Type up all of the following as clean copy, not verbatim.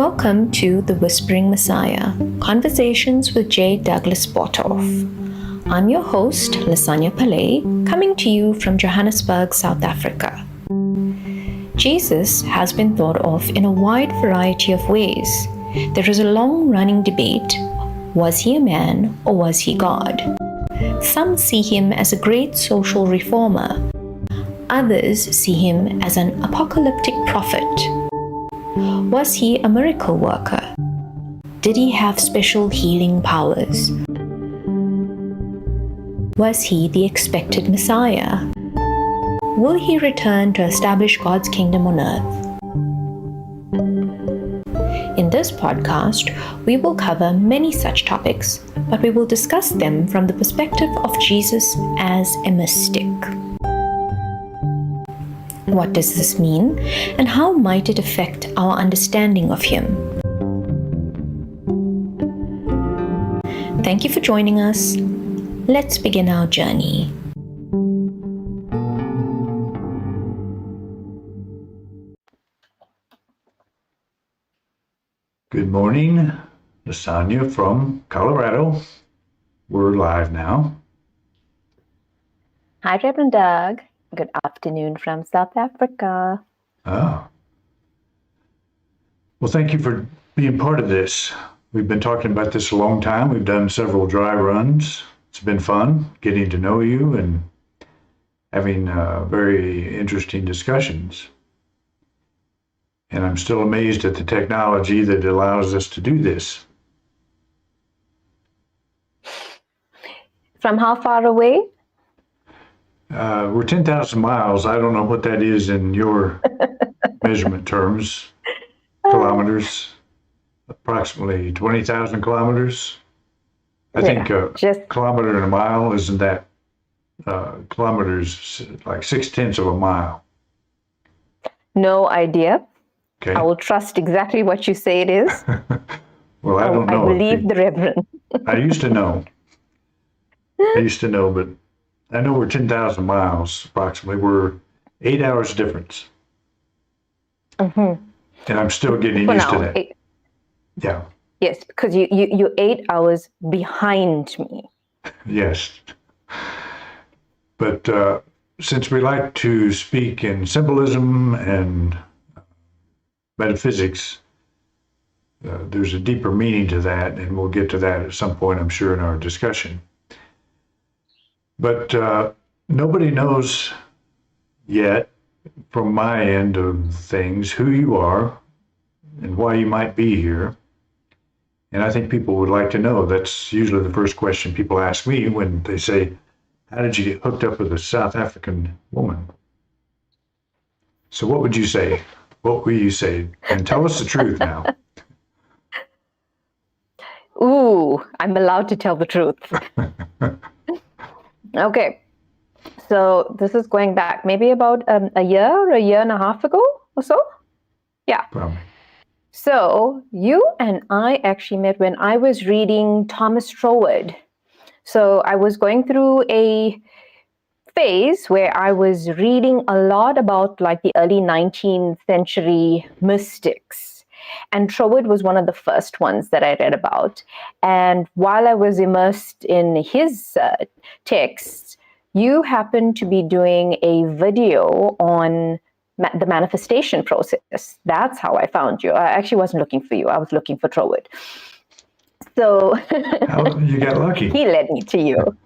Welcome to The Whispering Messiah, Conversations with J. Douglas Bothoff. I'm your host, Lasanya Pillay, coming to you from Johannesburg, South Africa. Jesus has been thought of in a wide variety of ways. There is a long-running debate, was he a man or was he God? Some see him as a great social reformer. Others see him as an apocalyptic prophet. Was he a miracle worker? Did he have special healing powers? Was he the expected Messiah? Will he return to establish God's kingdom on earth? In this podcast, we will cover many such topics, but we will discuss them from the perspective of Jesus as a mystic. What does this mean, and how might it affect our understanding of him? Thank you for joining us. Let's begin our journey. Good morning, Lasanya from Colorado. We're live now. Hi, Reverend Doug. Good afternoon from South Africa. Oh. Well, thank you for being part of this. We've been talking about this a long time. We've done several dry runs. It's been fun getting to know you and having very interesting discussions. And I'm still amazed at the technology that allows us to do this. From how far away? We're 10,000 miles. I don't know what that is in your measurement terms. Kilometers, approximately 20,000 kilometers. I think a kilometer and a mile, isn't that kilometers like 6/10 of a mile? No idea. Okay. I will trust exactly what you say it is. Well, I don't know. I believe the Reverend. I used to know, but I know we're 10,000 miles approximately. We're 8 hours difference. Mm-hmm. And I'm still getting used to that. Yeah. Yes, because you're 8 hours behind me. Yes. But since we like to speak in symbolism and metaphysics, there's a deeper meaning to that, and we'll get to that at some point, I'm sure, in our discussion. But nobody knows yet, from my end of things, who you are and why you might be here. And I think people would like to know. That's usually the first question people ask me when they say, how did you get hooked up with a South African woman? So what would you say? What will you say? And tell us the truth now. Ooh, I'm allowed to tell the truth. Okay. So this is going back maybe about a year and a half ago or so. Yeah. Probably. So you and I actually met when I was reading Thomas Troward. So I was going through a phase where I was reading a lot about like the early 19th century mystics. And Troward was one of the first ones that I read about. And while I was immersed in his texts, you happened to be doing a video on the manifestation process. That's how I found you. I actually wasn't looking for you. I was looking for Troward. So you got lucky. He led me to you.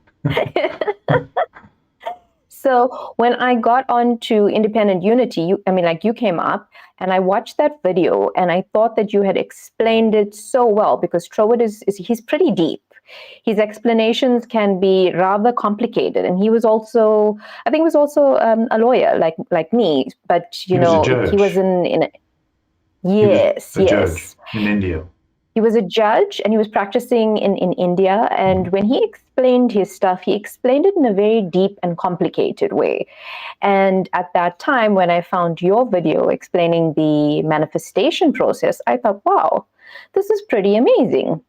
So when I got onto Independent Unity, you came up and I watched that video and I thought that you had explained it so well, because Troward he's pretty deep. His explanations can be rather complicated, and he was also a lawyer like me, but he was in yes, judge in India. He was a judge and he was practicing in India. And when he explained his stuff, he explained it in a very deep and complicated way. And at that time, when I found your video explaining the manifestation process, I thought, wow, this is pretty amazing.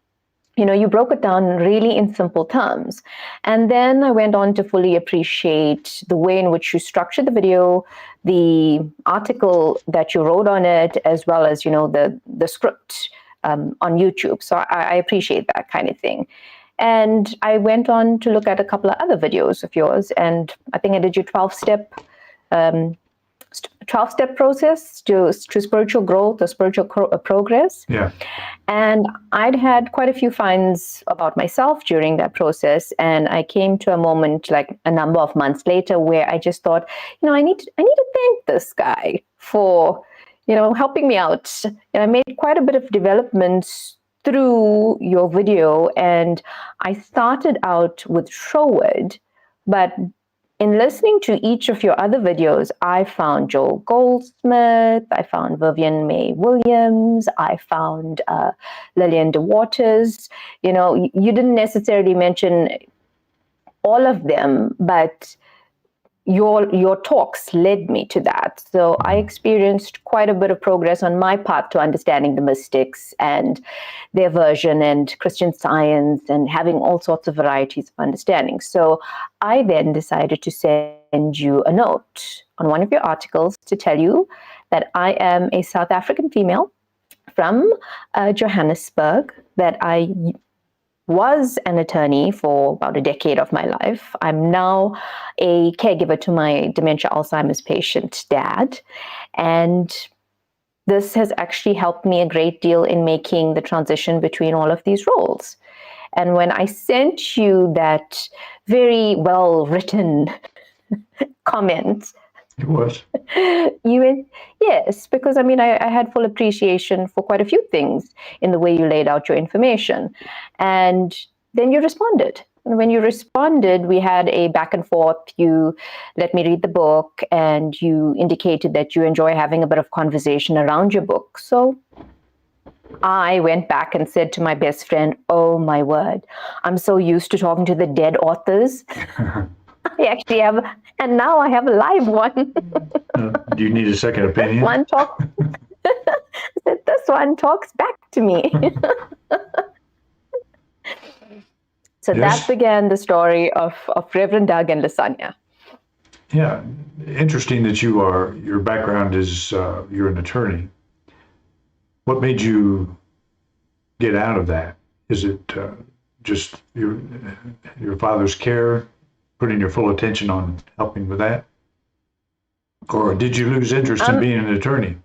you broke it down really in simple terms. And then I went on to fully appreciate the way in which you structured the video, the article that you wrote on it, as well as, the script on YouTube. So I appreciate that kind of thing. And I went on to look at a couple of other videos of yours, and I think I did your 12-step 12-step process to spiritual growth or spiritual progress. Yeah. And I'd had quite a few finds about myself during that process. And I came to a moment like a number of months later where I just thought, I need to thank this guy for, helping me out. And I made quite a bit of developments through your video. And I started out with Sherwood, but in listening to each of your other videos, I found Joel Goldsmith, I found Vivian May Williams, I found Lillian DeWaters. You didn't necessarily mention all of them, but your talks led me to that. So I experienced quite a bit of progress on my path to understanding the mystics and their version and Christian Science and having all sorts of varieties of understanding. So I then decided to send you a note on one of your articles to tell you that I am a South African female from Johannesburg, that I was an attorney for about a decade of my life. I'm now a caregiver to my dementia Alzheimer's patient dad. And this has actually helped me a great deal in making the transition between all of these roles. And when I sent you that very well-written comment, it was. Yes, because I had full appreciation for quite a few things in the way you laid out your information. And then you responded. And when you responded, we had a back and forth. You let me read the book, and you indicated that you enjoy having a bit of conversation around your book. So I went back and said to my best friend, oh my word, I'm so used to talking to the dead authors. I actually have, and now I have a live one. Do you need a second opinion? This one talks back to me. So Yes. that began the story of Reverend Doug and Lasagna. Yeah, interesting that your background is you're an attorney. What made you get out of that? Is it just your father's care, putting your full attention on helping with that? Or did you lose interest in being an attorney?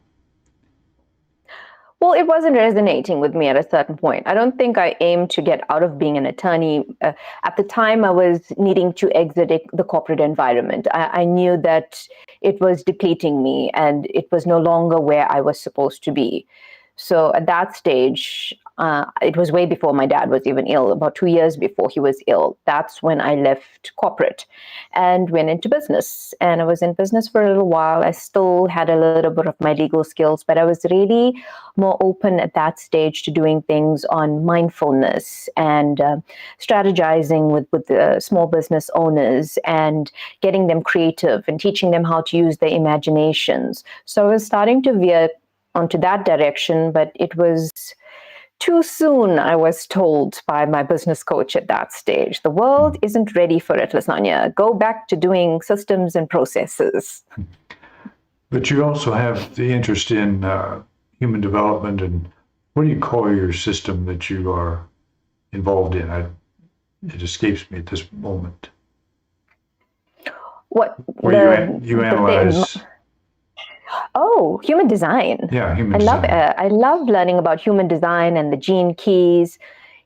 Well, it wasn't resonating with me at a certain point. I don't think I aimed to get out of being an attorney. At the time, I was needing to exit the corporate environment. I knew that it was depleting me and it was no longer where I was supposed to be. So at that stage, it was way before my dad was even ill, about 2 years before he was ill. That's when I left corporate and went into business. And I was in business for a little while. I still had a little bit of my legal skills, but I was really more open at that stage to doing things on mindfulness and strategizing with small business owners and getting them creative and teaching them how to use their imaginations. So I was starting to veer onto that direction, but it was too soon, I was told by my business coach at that stage. The world isn't ready for it, Lasagna. Go back to doing systems and processes. But you also have the interest in human development, and what do you call your system that you are involved in? It escapes me at this moment. What? You analyze... Oh, human design. Yeah, human design. I love learning about human design and the gene keys.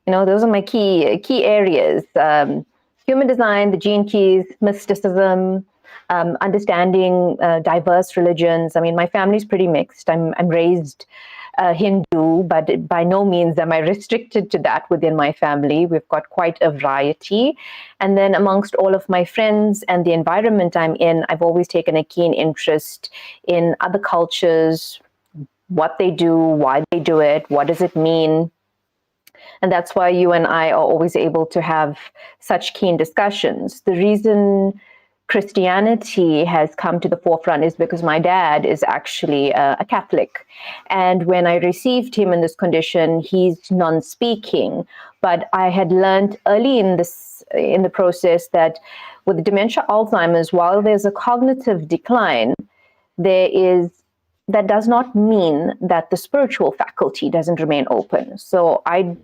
Those are my key areas. Human design, the gene keys, mysticism, understanding diverse religions. My family's pretty mixed. I'm raised Hindu, but by no means am I restricted to that within my family. We've got quite a variety. And then amongst all of my friends and the environment I'm in, I've always taken a keen interest in other cultures, what they do, why they do it, what does it mean. And that's why you and I are always able to have such keen discussions. The reason Christianity has come to the forefront is because my dad is actually a Catholic. And when I received him in this condition, he's non-speaking. But I had learned early in the process that with dementia Alzheimer's, while there's a cognitive decline, there is that does not mean that the spiritual faculty doesn't remain open. So I'd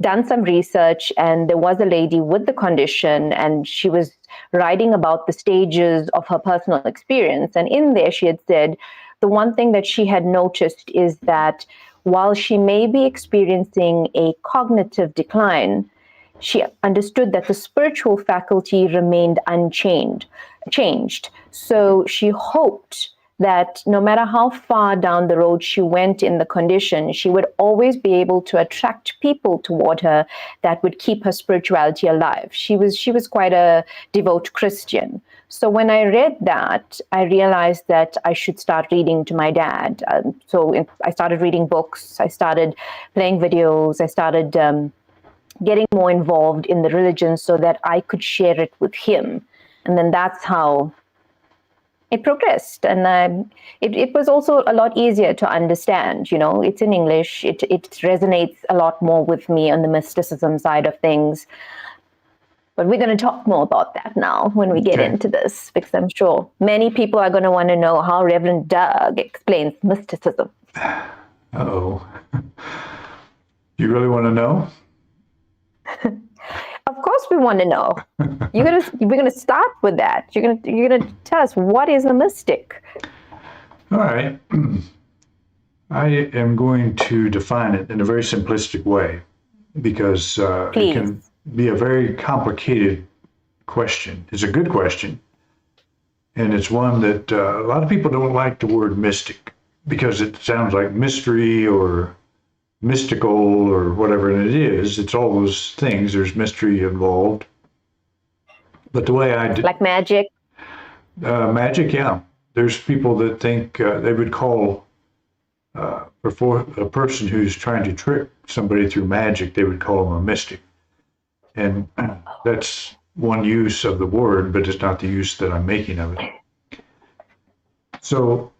done some research, and there was a lady with the condition, and she was writing about the stages of her personal experience. And in there, she had said the one thing that she had noticed is that while she may be experiencing a cognitive decline, she understood that the spiritual faculty remained changed. So she hoped that no matter how far down the road she went in the condition, she would always be able to attract people toward her that would keep her spirituality alive. She was quite a devout Christian. So when I read that, I realized that I should start reading to my dad. I started reading books, I started playing videos, I started getting more involved in the religion so that I could share it with him. And then that's how it progressed, and it was also a lot easier to understand. It's in English. It resonates a lot more with me on the mysticism side of things. But we're going to talk more about that now when we get into this, because I'm sure many people are going to want to know how Reverend Doug explains mysticism. Uh-oh. You really want to know? Of course we want to know. We're gonna start with that. You're gonna tell us, what is a mystic? All right. I am going to define it in a very simplistic way, because it can be a very complicated question. It's a good question, and it's one that a lot of people don't like the word mystic, because it sounds like mystery or mystical or whatever, and it is. It's all those things. There's mystery involved. But the way like magic? Magic, yeah. There's people that think they would call, for a person who's trying to trick somebody through magic, they would call them a mystic. And that's one use of the word, but it's not the use that I'm making of it. So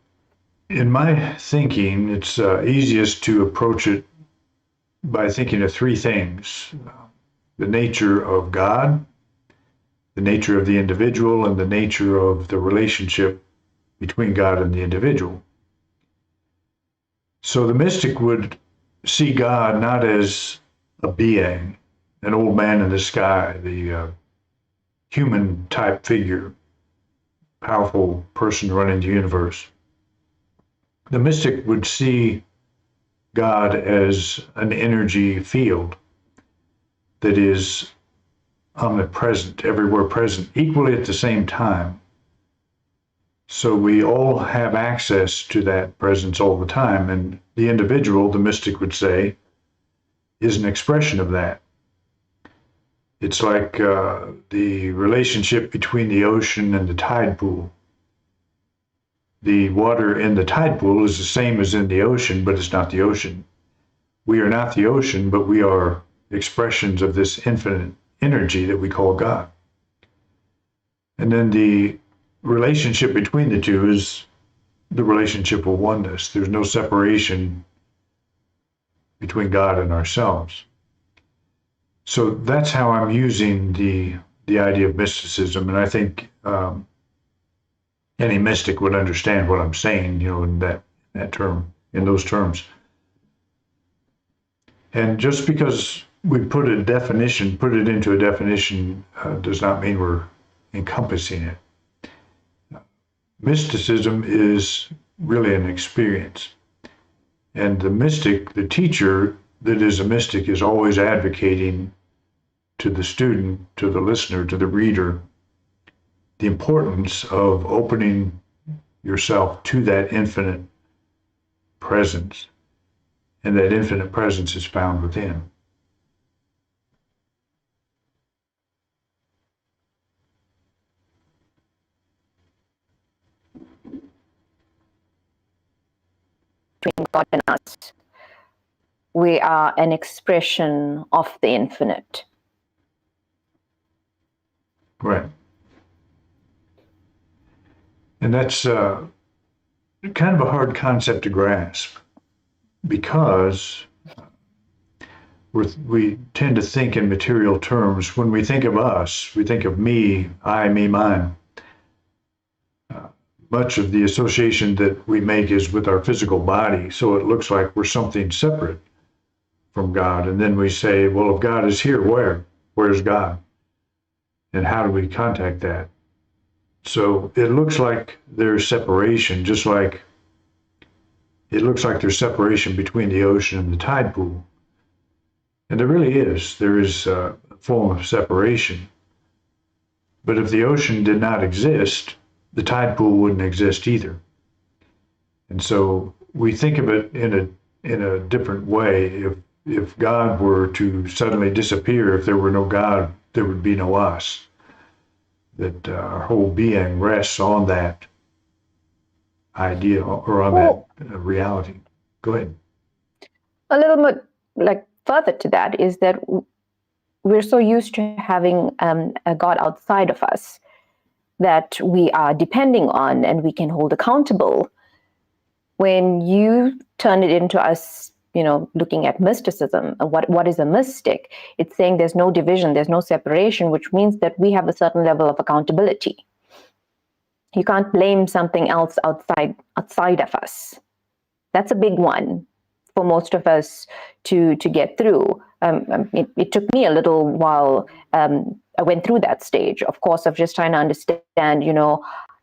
in my thinking, it's easiest to approach it by thinking of three things: the nature of God, the nature of the individual, and the nature of the relationship between God and the individual. So the mystic would see God not as a being, an old man in the sky, the human type figure, powerful person running the universe. The mystic would see God as an energy field that is omnipresent, everywhere present, equally at the same time. So we all have access to that presence all the time, and the individual, the mystic would say, is an expression of that. It's like the relationship between the ocean and the tide pool. The water in the tide pool is the same as in the ocean, but it's not the ocean. We are not the ocean, but we are expressions of this infinite energy that we call God. And then the relationship between the two is the relationship of oneness. There's no separation between God and ourselves. So that's how I'm using the idea of mysticism, and I think any mystic would understand what I'm saying, in that term, in those terms. And just because we put it into a definition, does not mean we're encompassing it. Mysticism is really an experience. And the mystic, the teacher that is a mystic, is always advocating to the student, to the listener, to the reader, the importance of opening yourself to that infinite presence. And that infinite presence is found within. Between God and us, we are an expression of the infinite. Right. And that's kind of a hard concept to grasp because we tend to think in material terms. When we think of us, we think of me, I, me, mine. Much of the association that we make is with our physical body, so it looks like we're something separate from God. And then we say, well, if God is here, where? Where's God? And how do we contact that? So it looks like there's separation, just like it looks like there's separation between the ocean and the tide pool. And there really is. There is a form of separation. But if the ocean did not exist, the tide pool wouldn't exist either. And so we think of it in a different way. If God were to suddenly disappear, if there were no God, there would be no us. That our whole being rests on that idea or on that reality. Go ahead. A little bit like further to that is that we're so used to having a God outside of us that we are depending on and we can hold accountable. When you turn it into us, looking at mysticism, what is a mystic? It's saying there's no division, there's no separation, which means that we have a certain level of accountability. You can't blame something else outside of us. That's a big one for most of us to get through. It took me a little while. I went through that stage, of course, of just trying to understand,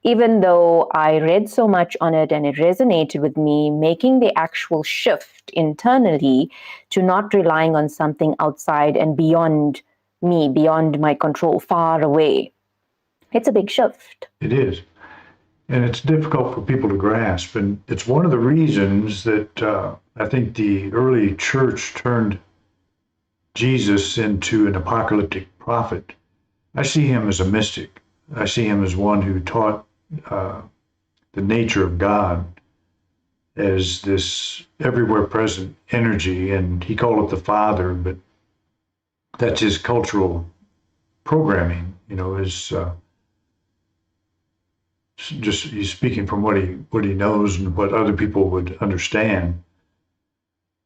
even though I read so much on it and it resonated with me, making the actual shift internally to not relying on something outside and beyond me, beyond my control, far away. It's a big shift. It is. And it's difficult for people to grasp. And it's one of the reasons that I think the early church turned Jesus into an apocalyptic prophet. I see him as a mystic. I see him as one who taught the nature of God as this everywhere present energy, and he called it the Father, but that's his cultural programming, his just he's speaking from what he knows and what other people would understand.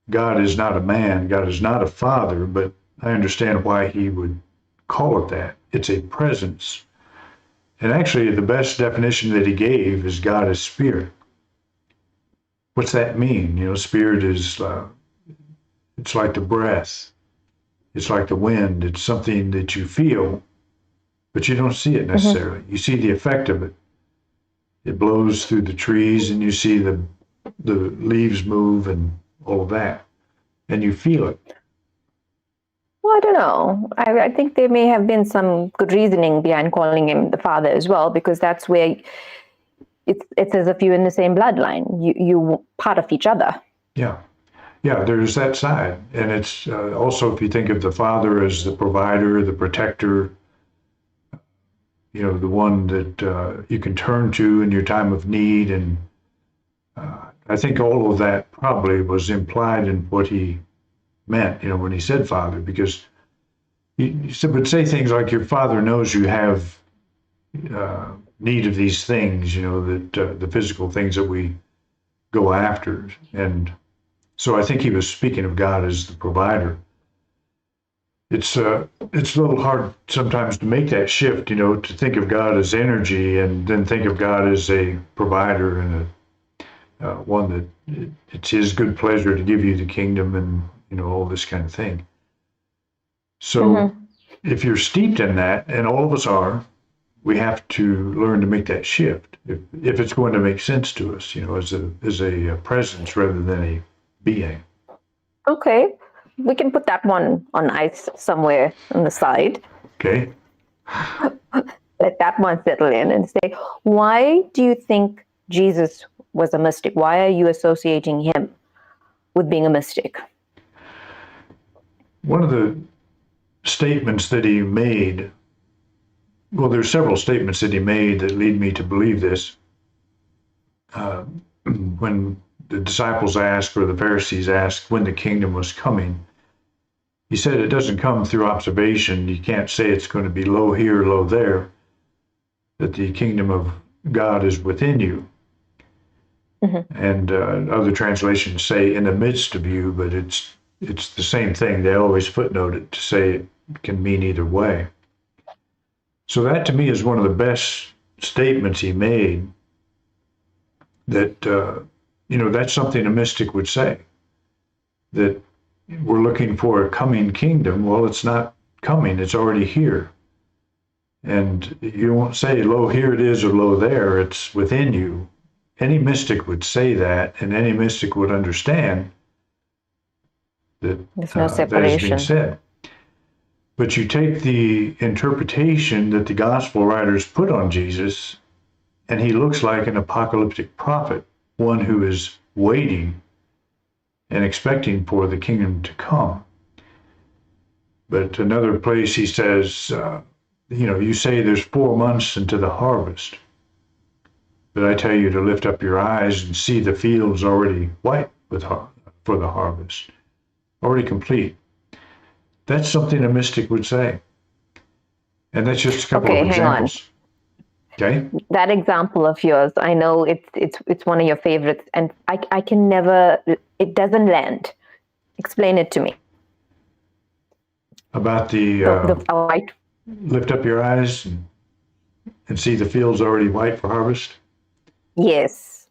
God is not a man, God is not a father, but I understand why he would call it that. It's a presence. And actually, the best definition that he gave is God is spirit. What's that mean? Spirit is, it's like the breath. It's like the wind. It's something that you feel, but you don't see it necessarily. Mm-hmm. You see the effect of it. It blows through the trees and you see the leaves move and all of that. And you feel it. Well, I don't know. I think there may have been some good reasoning behind calling him the Father as well, because that's where it's as if you're in the same bloodline. You part of each other. Yeah. There's that side, and it's also, if you think of the Father as the provider, the protector, the one that you can turn to in your time of need, and I think all of that probably was implied in what he meant, when he said Father, because he would say things like, your Father knows you have need of these things, that the physical things that we go after. And so I think he was speaking of God as the provider. It's a little hard sometimes to make that shift, to think of God as energy and then think of God as a provider and one that it's his good pleasure to give you the kingdom and all this kind of thing. So if you're steeped in that, and all of us are, we have to learn to make that shift if it's going to make sense to us, as a presence rather than a being. Okay, we can put that one on ice somewhere on the side. Okay. Let that one settle in and say, why do you think Jesus was a mystic? Why are you associating him with being a mystic? One of the statements that he made, well, there's several statements that he made that lead me to believe this. When the disciples asked, or the Pharisees asked, when the kingdom was coming, he said it doesn't come through observation. You can't say it's going to be low here, low there. That the kingdom of God is within you. And other translations say in the midst of you, but it's the same thing. They always footnote it to say it can mean either way. So that to me is one of the best statements he made, that, that's something a mystic would say, that we're looking for a coming kingdom. Well, it's not coming, it's already here. And you won't say, lo, here it is, or lo, there, it's within you. Any mystic would say that, and any mystic would understand that There's no that is separation. being said. But you take the interpretation that the gospel writers put on Jesus, and he looks like an apocalyptic prophet, one who is waiting and expecting for the kingdom to come. But another place he says, you say there's 4 months into the harvest, but I tell you to lift up your eyes and see the fields already white for the harvest, already complete. That's something a mystic would say. And that's just a couple of examples. Okay. That example of yours, I know it's one of your favorites, and I can never, it doesn't land. Explain it to me. About the white. Lift up your eyes and see the fields already white for harvest? Yes.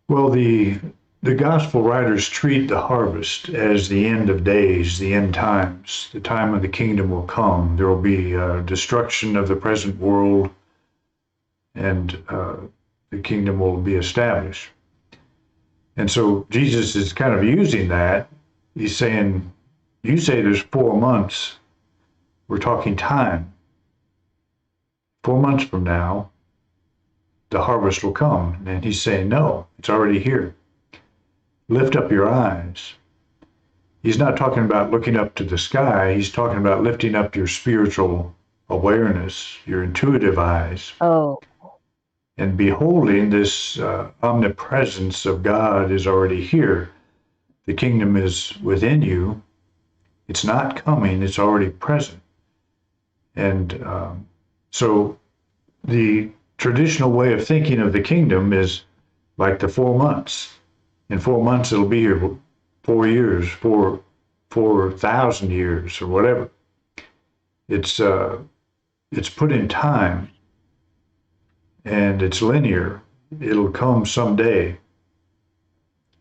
Well, the gospel writers treat the harvest as the end of days, the end times. The time of the kingdom will come. There will be destruction of the present world, and the kingdom will be established. And so Jesus is kind of using that. He's saying, you say there's 4 months. We're talking time. 4 months from now, the harvest will come. And he's saying, no, it's already here. Lift up your eyes. He's not talking about looking up to the sky. He's talking about lifting up your spiritual awareness, your intuitive eyes. Oh. And beholding this omnipresence of God is already here. The kingdom is within you. It's not coming, it's already present. And so the traditional way of thinking of the kingdom is like the 4 months. In 4 months, it'll be here 4 years, 4,000 years, or whatever. It's put in time, and it's linear. It'll come someday.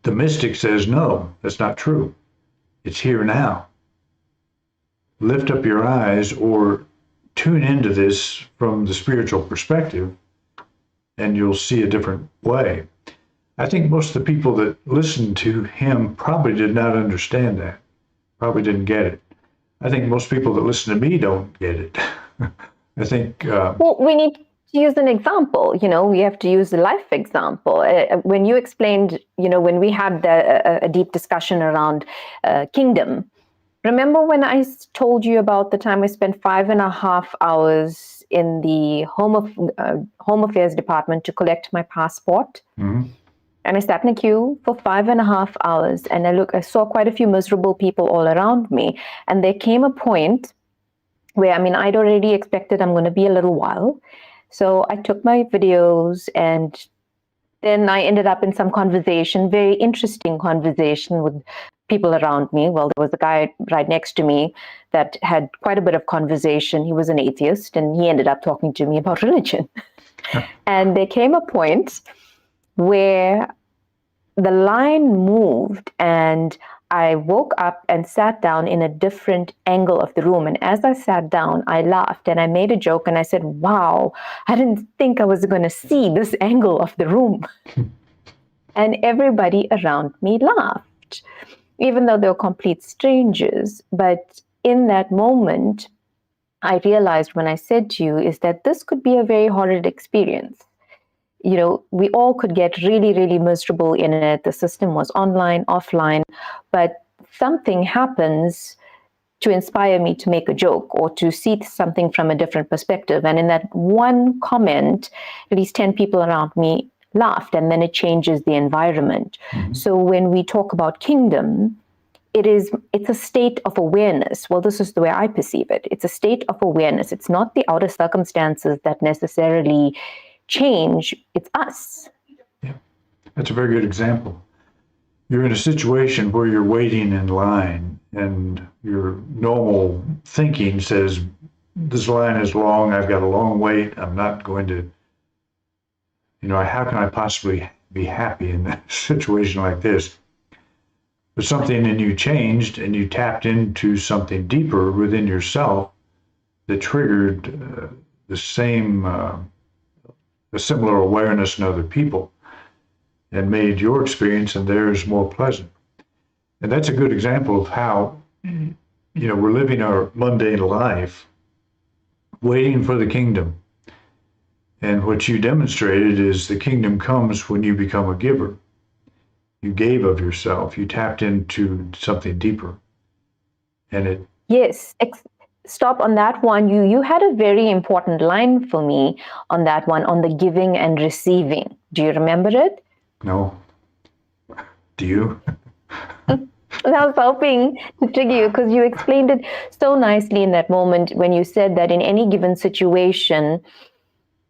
The mystic says, no, that's not true. It's here now. Lift up your eyes, or tune into this from the spiritual perspective, and you'll see a different way. I think most of the people that listened to him probably did not understand that, probably didn't get it. I think most people that listen to me don't get it. I think... well, we need to use an example. We have to use a life example. When you explained, when we had a deep discussion around kingdom, remember when I told you about the time I spent 5.5 hours in the Home Affairs Department to collect my passport? Mm-hmm. And I sat in a queue for 5.5 hours, and I saw quite a few miserable people all around me. And there came a point where, I'd already expected I'm going to be a little while. So I took my videos, and then I ended up in some conversation, very interesting conversation with people around me. Well, there was a guy right next to me that had quite a bit of conversation. He was an atheist, and he ended up talking to me about religion. And there came a point where the line moved, and I woke up and sat down in a different angle of the room. And as I sat down, I laughed and I made a joke, and I said, wow, I didn't think I was going to see this angle of the room. And everybody around me laughed, even though they were complete strangers. But in that moment, I realized when I said to you is that this could be a very horrid experience. We all could get really, really miserable in it. The system was online, offline, but something happens to inspire me to make a joke or to see something from a different perspective. And in that one comment, at least 10 people around me laughed, and then it changes the environment. Mm-hmm. So when we talk about kingdom, it's a state of awareness. Well, this is the way I perceive it. It's a state of awareness. It's not the outer circumstances that necessarily change, it's us. Yeah, that's a very good example. You're in a situation where you're waiting in line and your normal thinking says, this line is long, I've got a long wait, I'm not going to, how can I possibly be happy in a situation like this? But something in you changed and you tapped into something deeper within yourself that triggered a similar awareness in other people and made your experience and theirs more pleasant. And that's a good example of how, we're living our mundane life, waiting for the kingdom. And what you demonstrated is the kingdom comes when you become a giver. You gave of yourself. You tapped into something deeper. And it... Yes. Stop on that one. You had a very important line for me on that one, on the giving and receiving. Do you remember it? No. Do you? I was hoping to trigger you because you explained it so nicely in that moment when you said that in any given situation,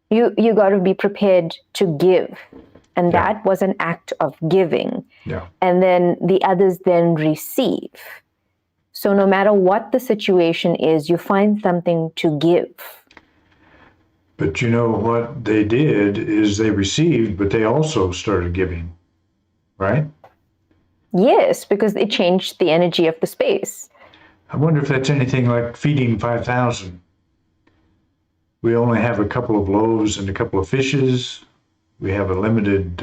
you got to be prepared to give. And that was an act of giving. Yeah. And then the others then receive. So no matter what the situation is, you find something to give. But you know what they did is they received, but they also started giving, right? Yes, because it changed the energy of the space. I wonder if that's anything like feeding 5,000. We only have a couple of loaves and a couple of fishes. We have a limited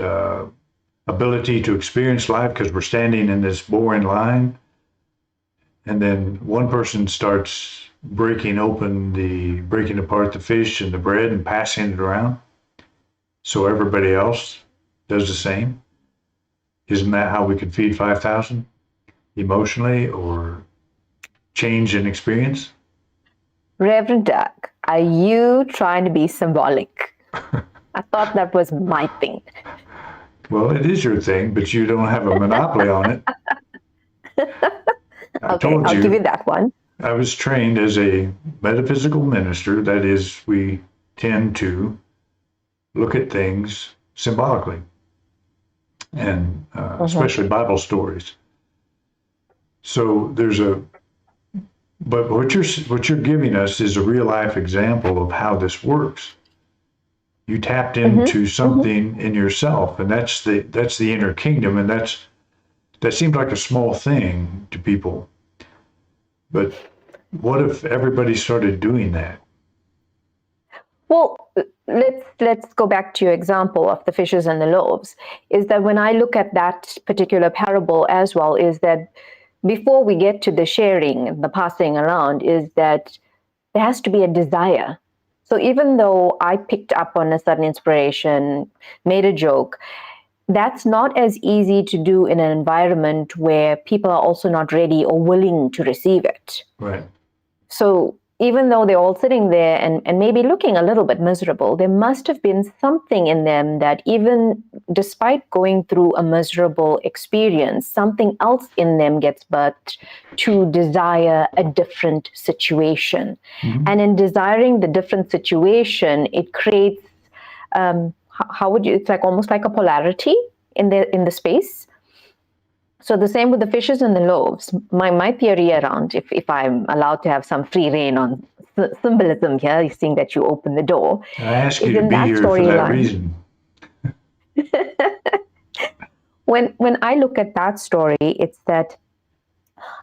ability to experience life because we're standing in this boring line. And then one person starts breaking apart the fish and the bread and passing it around. So everybody else does the same. Isn't that how we could feed 5,000 emotionally or change in experience? Reverend Doug, are you trying to be symbolic? I thought that was my thing. Well, it is your thing, but you don't have a monopoly on it. Okay, I'll give you that one. I was trained as a metaphysical minister. That is, we tend to look at things symbolically, and especially Bible stories. So but what you're giving us is a real life example of how this works. You tapped into something in yourself, and that's the inner kingdom, and that seems like a small thing to people. But what if everybody started doing that? Well, let's go back to your example of the fishes and the loaves. Is that when I look at that particular parable as well, is that before we get to the sharing, the passing around, is that there has to be a desire. So even though I picked up on a sudden inspiration, made a joke, that's not as easy to do in an environment where people are also not ready or willing to receive it. Right. So even though they're all sitting there and maybe looking a little bit miserable, there must have been something in them that even despite going through a miserable experience, something else in them gets birthed to desire a different situation. Mm-hmm. And in desiring the different situation, it creates, it's like almost like a polarity in the space. So the same with the fishes and the loaves. My theory around, if I'm allowed to have some free reign on symbolism here, seeing that you open the door. I ask you to be here for that reason. When I look at that story, it's that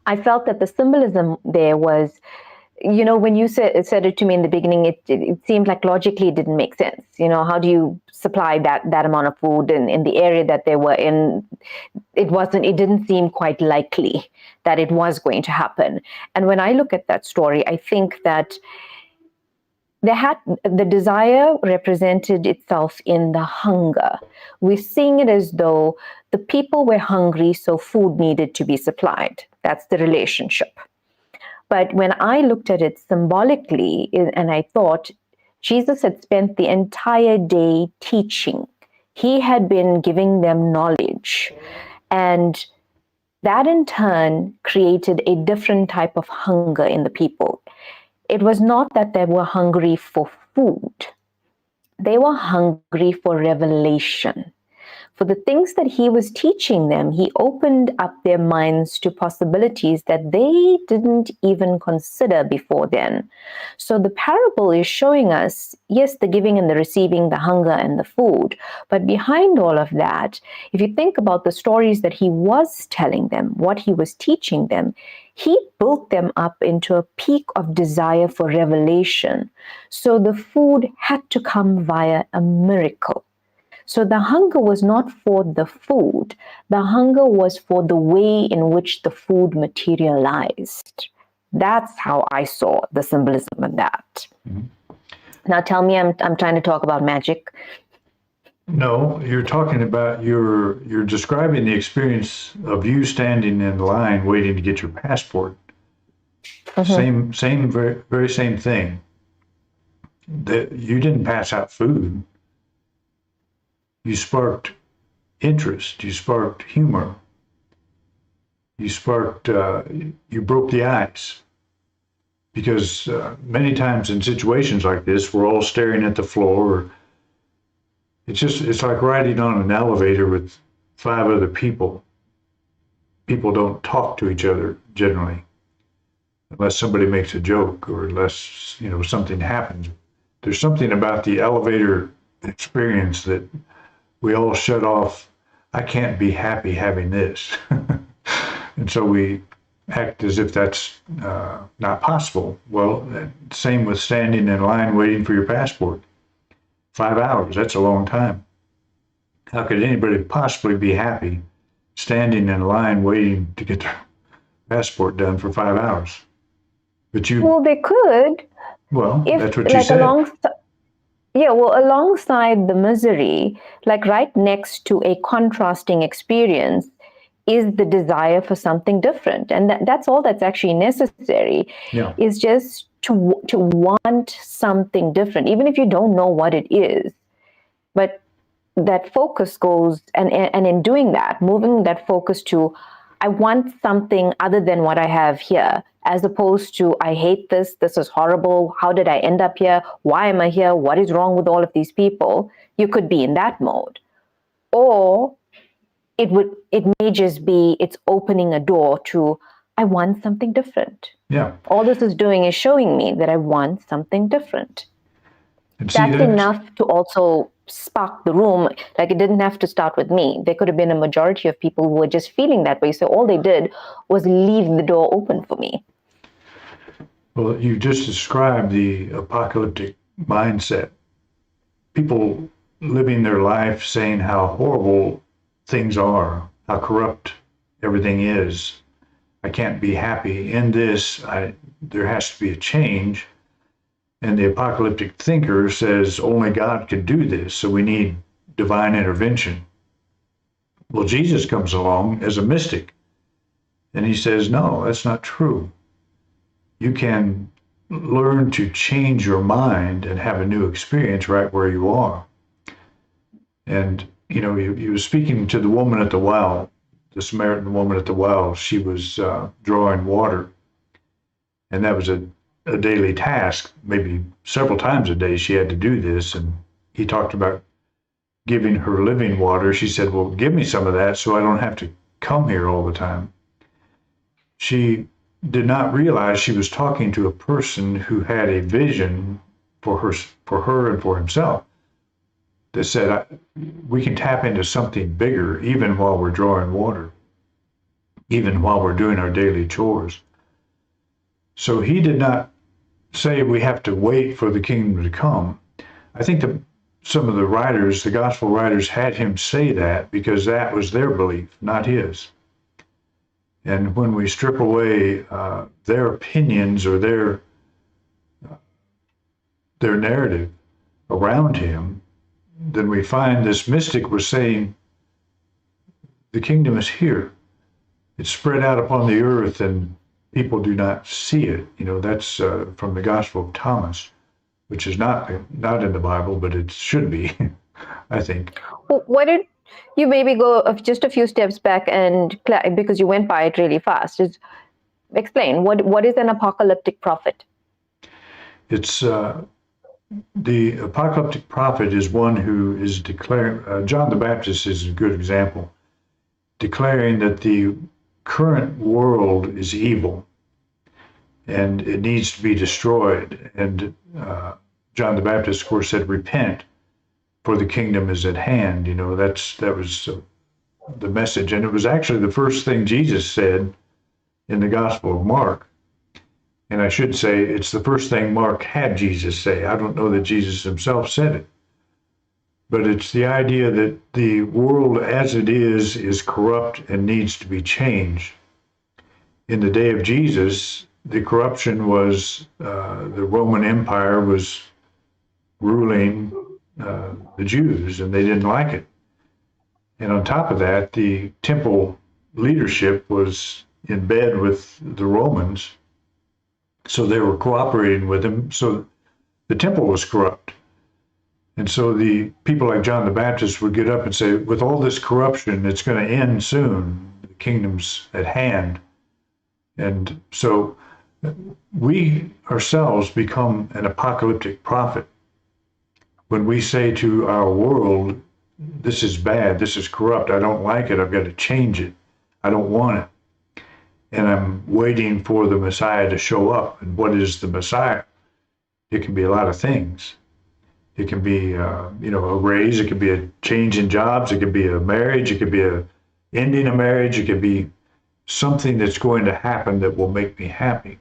I felt that the symbolism there was, when you said it to me in the beginning, it seemed like logically it didn't make sense. How do you supply that amount of food in the area that they were in? It didn't seem quite likely that it was going to happen. And when I look at that story, I think that the desire represented itself in the hunger. We're seeing it as though the people were hungry, so food needed to be supplied. That's the relationship. But when I looked at it symbolically, and I thought Jesus had spent the entire day teaching. He had been giving them knowledge. And that in turn created a different type of hunger in the people. It was not that they were hungry for food. They were hungry for revelation. For the things that he was teaching them, he opened up their minds to possibilities that they didn't even consider before then. So the parable is showing us, yes, the giving and the receiving, the hunger and the food. But behind all of that, if you think about the stories that he was telling them, what he was teaching them, he built them up into a peak of desire for revelation. So the food had to come via a miracle. So the hunger was not for the food, the hunger was for the way in which the food materialized. That's how I saw the symbolism of that. Mm-hmm. Now tell me I'm trying to talk about magic. No, you're talking about you're describing the experience of you standing in line waiting to get your passport. Same, very same thing. That you didn't pass out food. You sparked interest. You sparked humor. You sparked. You broke the ice. Because many times in situations like this, we're all staring at the floor. It's like riding on an elevator with 5 other people. People don't talk to each other generally, unless somebody makes a joke or unless something happens. There's something about the elevator experience that we all shut off. I can't be happy having this, and so we act as if that's not possible. Well, same with standing in line waiting for your passport. 5 hours, that's a long time. How could anybody possibly be happy standing in line waiting to get their passport done for 5 hours? But Well, they could. Well, that's what you said. Alongside the misery, like right next to a contrasting experience, is the desire for something different. And that's all that's actually necessary, is just to want something different, even if you don't know what it is. But that focus goes, and in doing that, moving that focus to, I want something other than what I have here, as opposed to, I hate this is horrible, how did I end up here, why am I here, what is wrong with all of these people? You could be in that mode. Or it may just be, it's opening a door to, I want something different. Yeah. All this is doing is showing me that I want something different. That's enough to also spark the room. Like, it didn't have to start with me. There could have been a majority of people who were just feeling that way. So all they did was leave the door open for me. Well, you just described the apocalyptic mindset. People living their life saying how horrible things are, how corrupt everything is. I can't be happy in this. There has to be a change. And the apocalyptic thinker says only God can do this, so we need divine intervention. Well, Jesus comes along as a mystic, and he says, no, that's not true. You can learn to change your mind and have a new experience right where you are. And he was speaking to the woman at the well, the Samaritan woman at the well. She was drawing water, and that was a daily task. Maybe several times a day she had to do this, and he talked about giving her living water. She said, well, give me some of that so I don't have to come here all the time. She did not realize she was talking to a person who had a vision for her and for himself, that said, we can tap into something bigger even while we're drawing water, even while we're doing our daily chores. So he did not say we have to wait for the kingdom to come. I think that some of the writers, the gospel writers, had him say that because that was their belief, not his. And when we strip away their opinions or their narrative around him, then we find this mystic was saying, the kingdom is here. It's spread out upon the earth and people do not see it. That's from the Gospel of Thomas, which is not in the Bible, but it should be, I think. Well, why did you maybe go just a few steps back and, because you went by it really fast, just explain what is an apocalyptic prophet? It's the apocalyptic prophet is one who is declaring, John the Baptist is a good example, declaring that the current world is evil and it needs to be destroyed. And John the Baptist, of course, said, "Repent, for the kingdom is at hand." You know, that was the message, and it was actually the first thing Jesus said in the Gospel of Mark. And I should say it's the first thing Mark had Jesus say. I don't know that Jesus himself said it, but it's the idea that the world as it is corrupt and needs to be changed. In the day of Jesus, the corruption was the Roman Empire was ruling the Jews, and they didn't like it. And on top of that, the temple leadership was in bed with the Romans, so they were cooperating with them. So the temple was corrupt. And so the people like John the Baptist would get up and say, with all this corruption, it's going to end soon. The kingdom's at hand. And so we ourselves become an apocalyptic prophet when we say to our world, this is bad, this is corrupt, I don't like it, I've got to change it, I don't want it. And I'm waiting for the Messiah to show up. And what is the Messiah? It can be a lot of things. It can be, a raise. It could be a change in jobs. It could be a marriage. It could be a ending a marriage. It could be something that's going to happen that will make me happy.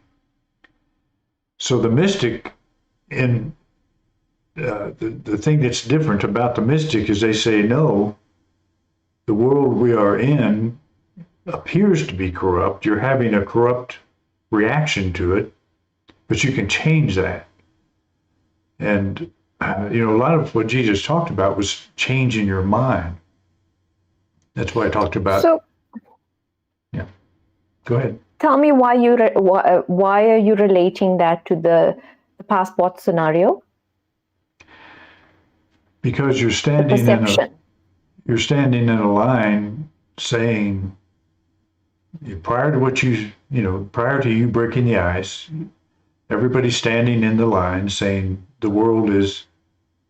So the mystic, in the thing that's different about the mystic is they say, no, the world we are in appears to be corrupt. You're having a corrupt reaction to it, but you can change that. And, a lot of what Jesus talked about was changing your mind. That's why I talked about. So, yeah, go ahead. Tell me why are you relating that to the passport scenario? Because you're standing in a line saying, prior to you breaking the ice, everybody's standing in the line saying the world is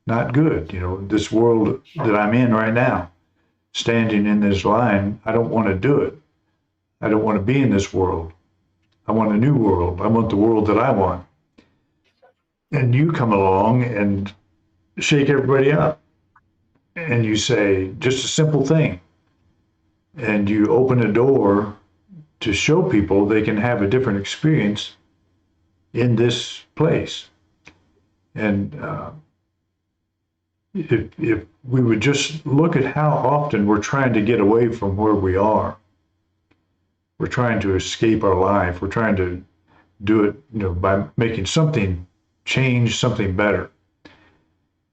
not good. This world that I'm in right now, standing in this line, I don't want to do it. I don't want to be in this world. I want a new world. I want the world that I want. And you come along and shake everybody up. And you say, just a simple thing. And you open a door to show people they can have a different experience in this place. And if we would just look at how often we're trying to get away from where we are, we're trying to escape our life, we're trying to do it, by making something change, something better.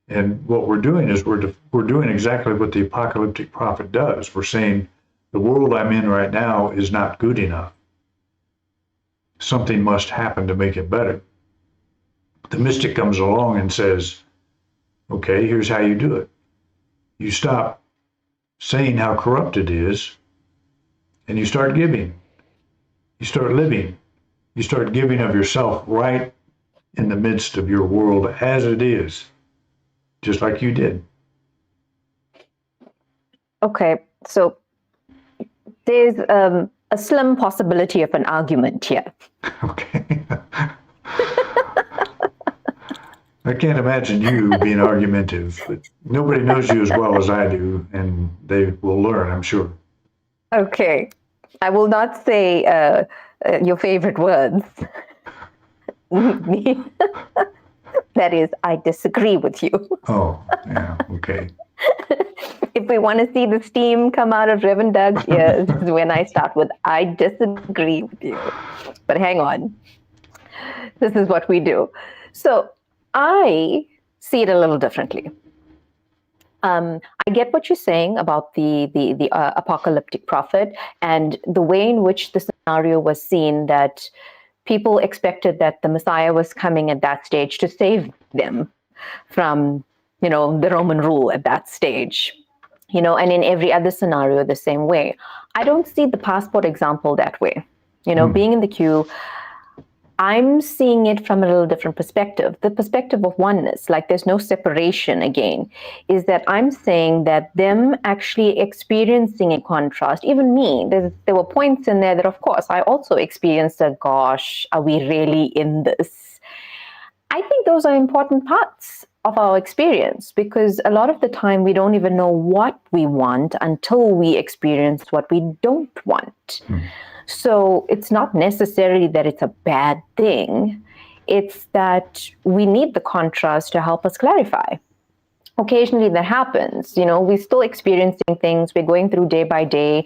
And what we're doing is we're doing exactly what the apocalyptic prophet does. We're saying, the world I'm in right now is not good enough. Something must happen to make it better. The mystic comes along and says, okay, here's how you do it. You stop saying how corrupt it is, and you start giving. You start living. You start giving of yourself right in the midst of your world as it is, just like you did. Okay, so there's a slim possibility of an argument here. Okay. I can't imagine you being argumentative, but nobody knows you as well as I do, and they will learn, I'm sure. Okay. I will not say your favorite words. That is, I disagree with you. Oh, yeah, okay. If we want to see the steam come out of Reverend Doug's ears, this is when I start with, I disagree with you. But hang on. This is what we do. So I see it a little differently. I get what you're saying about the apocalyptic prophet and the way in which the scenario was seen, that people expected that the Messiah was coming at that stage to save them from, the Roman rule at that stage. And in every other scenario the same way. I don't see the passport example that way. Being in the queue, I'm seeing it from a little different perspective. The perspective of oneness, like there's no separation again, is that I'm saying that them actually experiencing a contrast, even me, there were points in there that, of course, I also experienced a, gosh, are we really in this? I think those are important parts of our experience because a lot of the time we don't even know what we want until we experience what we don't want. So it's not necessarily that it's a bad thing. It's that we need the contrast to help us clarify. Occasionally that happens, we're still experiencing things, we're going through day by day.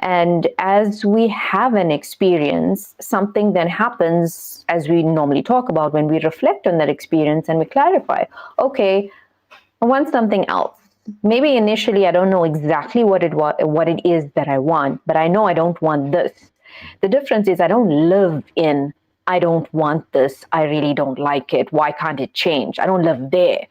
And as we have an experience, something then happens, as we normally talk about, when we reflect on that experience and we clarify, okay, I want something else. Maybe initially I don't know exactly what it is that I want, but I know I don't want this. The difference is I don't live in, I don't want this, I really don't like it, why can't it change? I don't live there.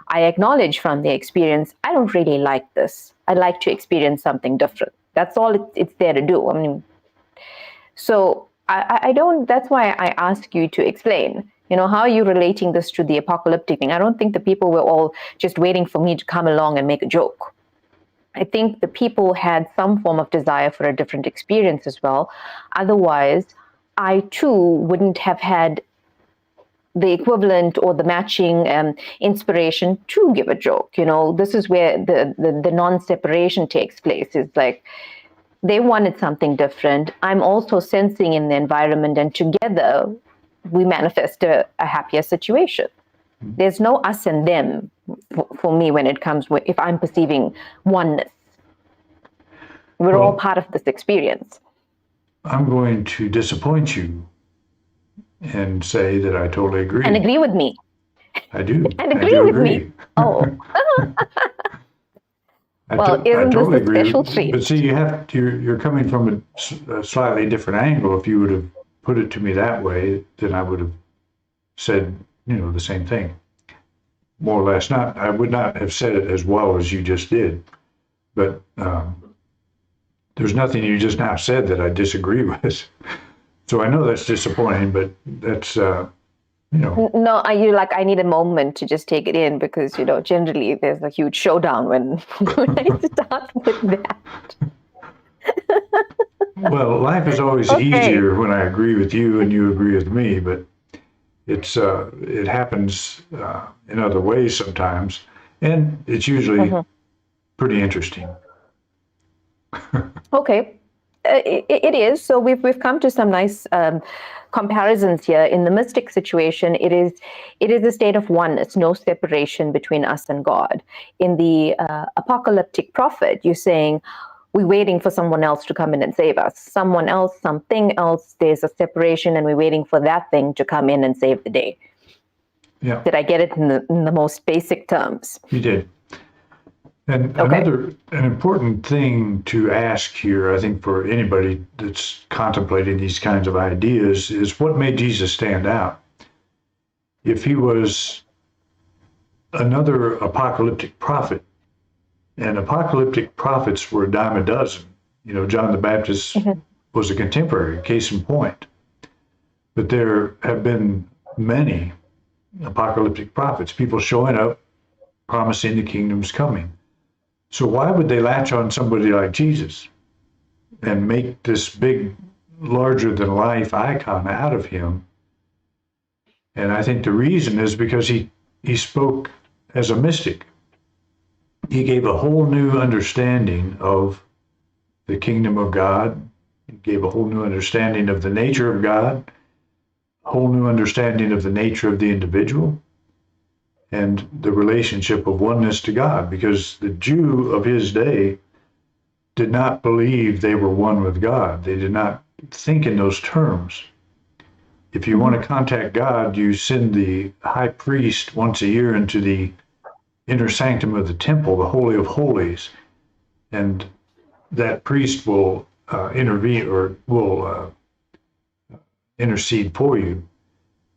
I acknowledge from the experience, I don't really like this. I'd like to experience something different. That's all it's there to do. I mean, so I don't, that's why I ask you to explain, how are you relating this to the apocalyptic thing? I don't think the people were all just waiting for me to come along and make a joke. I think the people had some form of desire for a different experience as well. Otherwise, I too wouldn't have had the equivalent or the matching inspiration to give a joke. This is where the non-separation takes place. It's like they wanted something different. I'm also sensing in the environment, and together we manifest a happier situation. There's no us and them for me when it comes with, if I'm perceiving oneness. We're all part of this experience. I'm going to disappoint you and say that I totally agree. And agree with me. I do. And agree with me. Oh. Well, isn't this a special treat? But see, you're coming from a slightly different angle. If you would have put it to me that way, then I would have said, the same thing. More or less. I would not have said it as well as you just did. But there's nothing you just now said that I disagree with. So I know that's disappointing, but that's, No, I need a moment to just take it in because, generally there's a huge showdown when I start with that. Well, life is always easier when I agree with you and you agree with me, but it happens in other ways sometimes, and it's usually pretty interesting. Okay. It is. So we've come to some nice comparisons here. In the mystic situation, it is a state of oneness, no separation between us and God. In the apocalyptic prophet, you're saying we're waiting for someone else to come in and save us. Someone else, something else, there's a separation and we're waiting for that thing to come in and save the day. Yeah. Did I get it in the most basic terms? You did. And an important thing to ask here, I think, for anybody that's contemplating these kinds of ideas is what made Jesus stand out? If he was another apocalyptic prophet, and apocalyptic prophets were a dime a dozen, John the Baptist was a contemporary, case in point. But there have been many apocalyptic prophets, people showing up promising the kingdom's coming. So why would they latch on somebody like Jesus and make this big, larger-than-life icon out of him? And I think the reason is because he spoke as a mystic. He gave a whole new understanding of the kingdom of God. He gave a whole new understanding of the nature of God, a whole new understanding of the nature of the individual, and the relationship of oneness to God, because the Jew of his day did not believe they were one with God. They did not think in those terms. If you want to contact God, you send the high priest once a year into the inner sanctum of the temple, the Holy of Holies, and that priest will intervene or will intercede for you.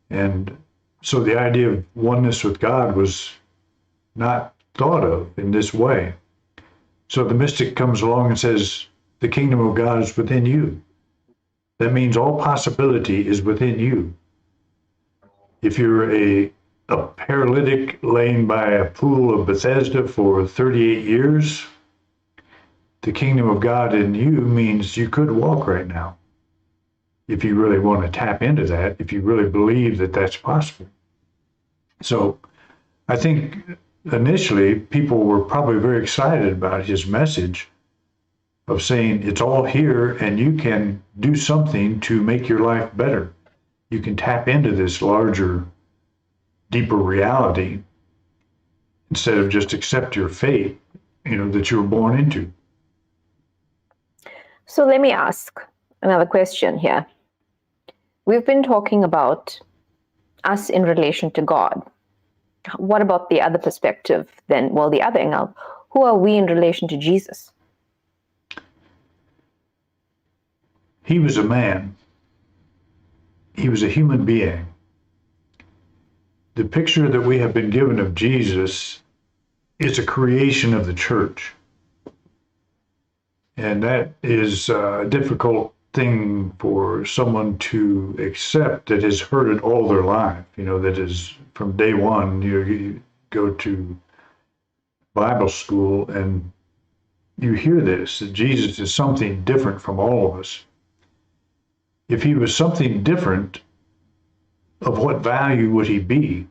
And so the idea of oneness with God was not thought of in this way. So the mystic comes along and says, the kingdom of God is within you. That means all possibility is within you. If you're a paralytic laying by a pool of Bethesda for 38 years, the kingdom of God in you means you could walk right now. If you really want to tap into that, if you really believe that that's possible. So I think initially people were probably very excited about his message of saying it's all here and you can do something to make your life better. You can tap into this larger, deeper reality instead of just accept your fate, that you were born into. So let me ask another question here. We've been talking about us in relation to God. What about the other perspective then? Well, the other angle, who are we in relation to Jesus? He was a man. He was a human being. The picture that we have been given of Jesus is a creation of the church. And that is a difficult thing for someone to accept that has heard it all their life, that is from day one. You go to Bible school and you hear this, that Jesus is something different from all of us. If he was something different, of what value would he be?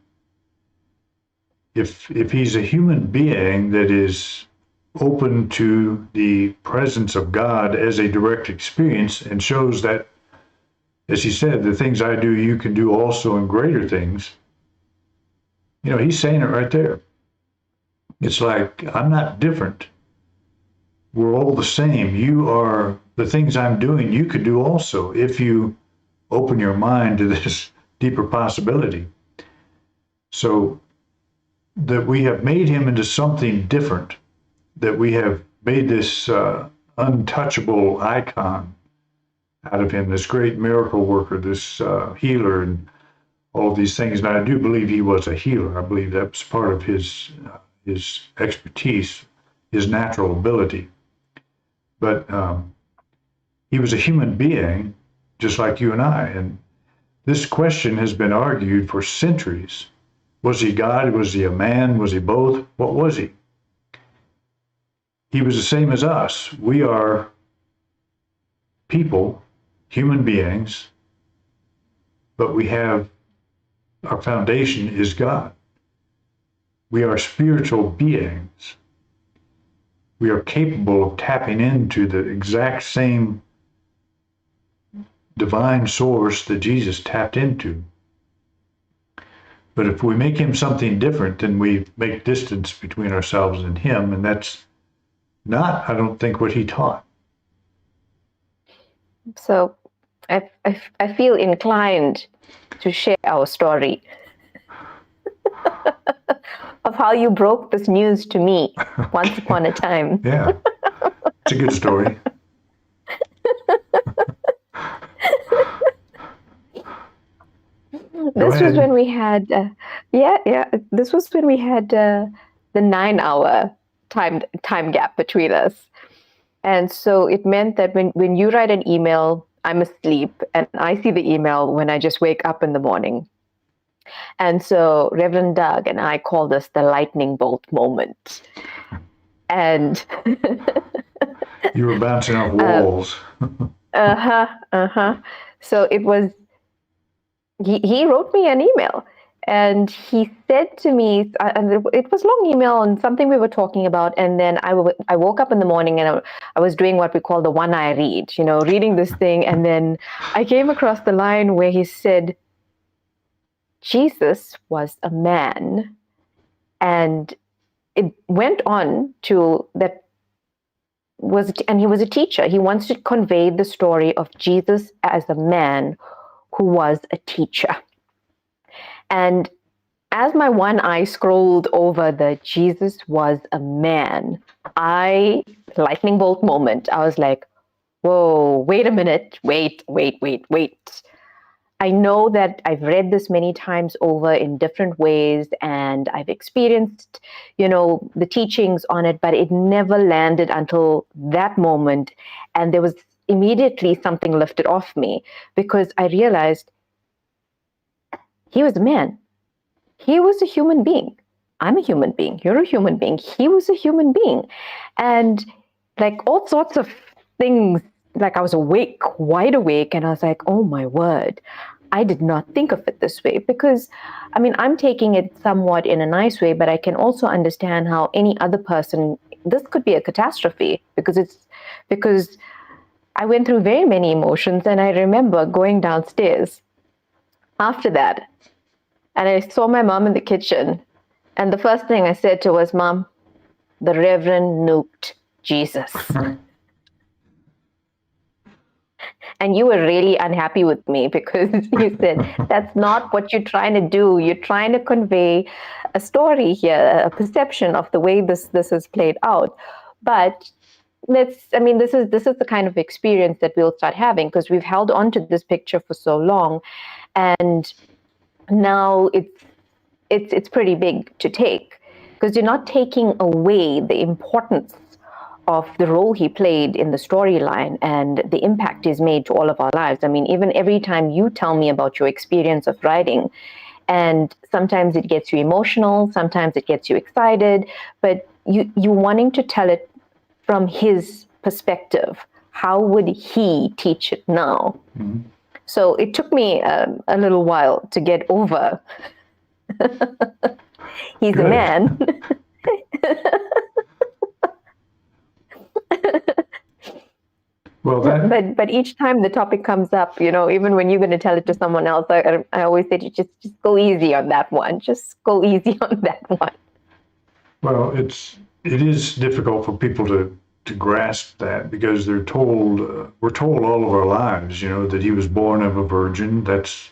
If he's a human being that is open to the presence of God as a direct experience and shows that, as he said, the things I do, you can do also and greater things. He's saying it right there. It's like, I'm not different. We're all the same. You are, the things I'm doing, you could do also if you open your mind to this deeper possibility. So that we have made him into something different, that we have made this untouchable icon out of him, this great miracle worker, this healer, and all of these things. And I do believe he was a healer. I believe that was part of his expertise, his natural ability. But he was a human being, just like you and I. And this question has been argued for centuries. Was he God? Was he a man? Was he both? What was he? He was the same as us. We are people, human beings, but our foundation is God. We are spiritual beings. We are capable of tapping into the exact same divine source that Jesus tapped into. But if we make him something different, then we make distance between ourselves and him, and that's not, I don't think, what he taught. So I feel inclined to share our story of how you broke this news to me once upon a time. Yeah, it's a good story. This was when we had, this was when we had the 9-hour time gap between us. And so it meant that when you write an email, I'm asleep, and I see the email when I just wake up in the morning. And so Reverend Doug and I call this the lightning bolt moment. And you were bouncing off walls. So it was, he wrote me an email, and he said to me, and it was a long email on something we were talking about. And then I woke up in the morning and I was doing what we call the one-eye read, reading this thing. And then I came across the line where he said, Jesus was a man. And it went on to that and he was a teacher. He wants to convey the story of Jesus as a man who was a teacher. And as my one eye scrolled over the Jesus was a man, lightning bolt moment, I was like, whoa, wait a minute, wait. I know that I've read this many times over in different ways, and I've experienced, the teachings on it, but it never landed until that moment. And there was immediately something lifted off me, because I realized He was a man. He was a human being. I'm a human being. You're a human being. He was a human being. And like all sorts of things, like I was awake, wide awake, and I was like, oh my word, I did not think of it this way. Because, I mean, I'm taking it somewhat in a nice way, but I can also understand how any other person, this could be a catastrophe because I went through very many emotions, and I remember going downstairs after that, and I saw my mom in the kitchen, and the first thing I said to her was, Mom, the Reverend nuked Jesus. And you were really unhappy with me because you said, that's not what you're trying to do. You're trying to convey a story here, a perception of the way this is played out. But this is the kind of experience that we'll start having because we've held on to this picture for so long. And now it's pretty big to take because you're not taking away the importance of the role he played in the storyline and the impact he's made to all of our lives. I mean, even every time you tell me about your experience of writing, and sometimes it gets you emotional, sometimes it gets you excited, but you wanting to tell it from his perspective. How would he teach it now? Mm-hmm. So it took me a little while to get over. He's Good. A man. Well, but each time the topic comes up, even when you're going to tell it to someone else, I always say to just go easy on that one. Just go easy on that one. Well, it is difficult for people to grasp that because we're told all of our lives, that he was born of a virgin. That's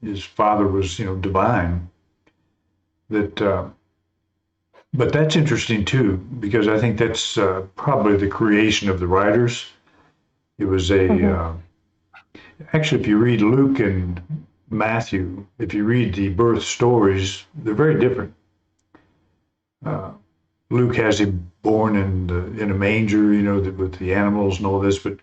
his father was, divine. But that's interesting too, because I think that's probably the creation of the writers. It was actually, if you read Luke and Matthew, if you read the birth stories, they're very different. Luke has him born in a manger, with the animals and all this, but